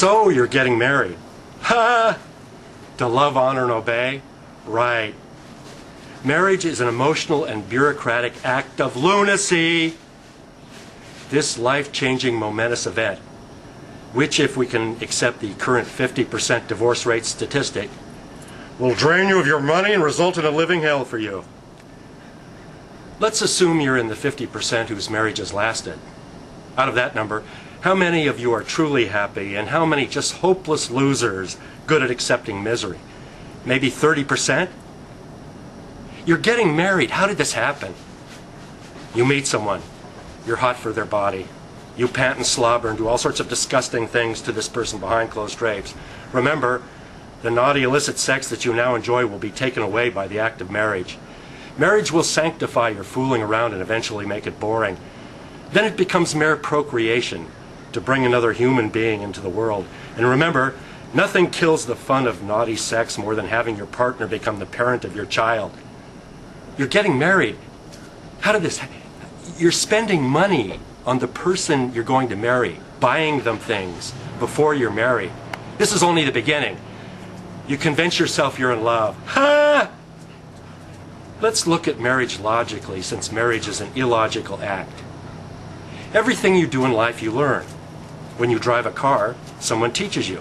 So you're getting married. Ha! To love, honor, and obey? Right. Marriage is an emotional and bureaucratic act of lunacy. This life-changing, momentous event, which, if we can accept the current 50% divorce rate statistic, will drain you of your money and result in a living hell for you. Let's assume you're in the 50% whose marriage has lasted. Out of that number, how many of you are truly happy and how many just hopeless losers good at accepting misery? Maybe 30%? You're getting married. How did this happen? You meet someone. You're hot for their body. You pant and slobber and do all sorts of disgusting things to this person behind closed drapes. Remember, the naughty illicit sex that you now enjoy will be taken away by the act of marriage. Marriage will sanctify your fooling around and eventually make it boring. Then it becomes mere procreation to bring another human being into the world. And remember, nothing kills the fun of naughty sex more than having your partner become the parent of your child. You're getting married. How did this happen? You're spending money on the person you're going to marry, buying them things before you're married. This is only the beginning. You convince yourself you're in love. Ha! Let's look at marriage logically, since marriage is an illogical act. Everything you do in life you learn. When you drive a car, someone teaches you.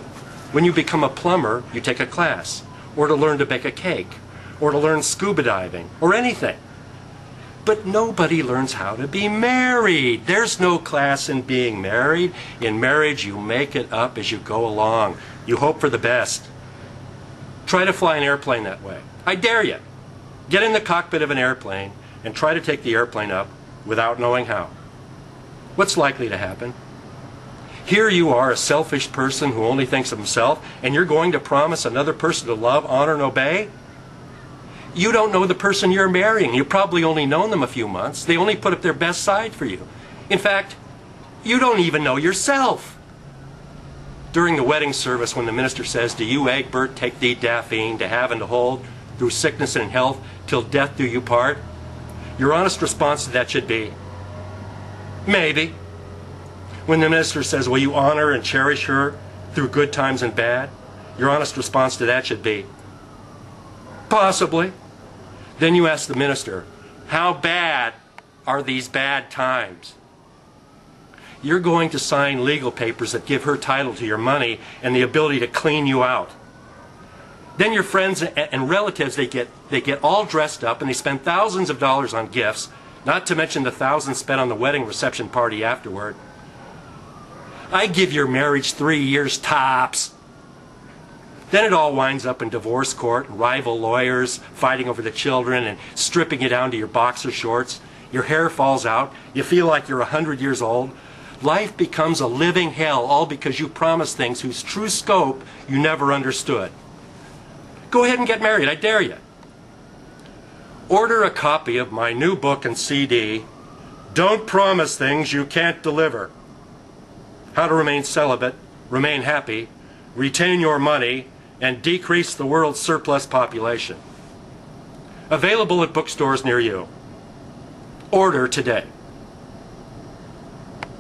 When you become a plumber, you take a class, or to learn to bake a cake, or to learn scuba diving, or anything. But nobody learns how to be married. There's no class in being married. In marriage, you make it up as you go along. You hope for the best. Try to fly an airplane that way. I dare you. Get in the cockpit of an airplane and try to take the airplane up without knowing how. What's likely to happen? Here you are, a selfish person who only thinks of himself, and you're going to promise another person to love, honor, and obey? You don't know the person you're marrying. You've probably only known them a few months. They only put up their best side for you. In fact, you don't even know yourself. During the wedding service, when the minister says, "Do you, Egbert, take thee, Daphne, to have and to hold, through sickness and health, till death do you part?" Your honest response to that should be, maybe. When the minister says, "Will you honor and cherish her through good times and bad?" Your honest response to that should be, possibly. Then you ask the minister, "How bad are these bad times?" You're going to sign legal papers that give her title to your money and the ability to clean you out. Then your friends and relatives, they get all dressed up and they spend thousands of dollars on gifts, not to mention the thousands spent on the wedding reception party afterward. I give your marriage 3 years tops. Then it all winds up in divorce court, and rival lawyers fighting over the children and stripping you down to your boxer shorts. Your hair falls out. You feel like you're 100 years old. Life becomes a living hell, all because you promised things whose true scope you never understood. Go ahead and get married, I dare you. Order a copy of my new book and CD, "Don't Promise Things You Can't Deliver. How to Remain Celibate, Remain Happy, Retain Your Money, and Decrease the World's Surplus Population." Available at bookstores near you. Order today.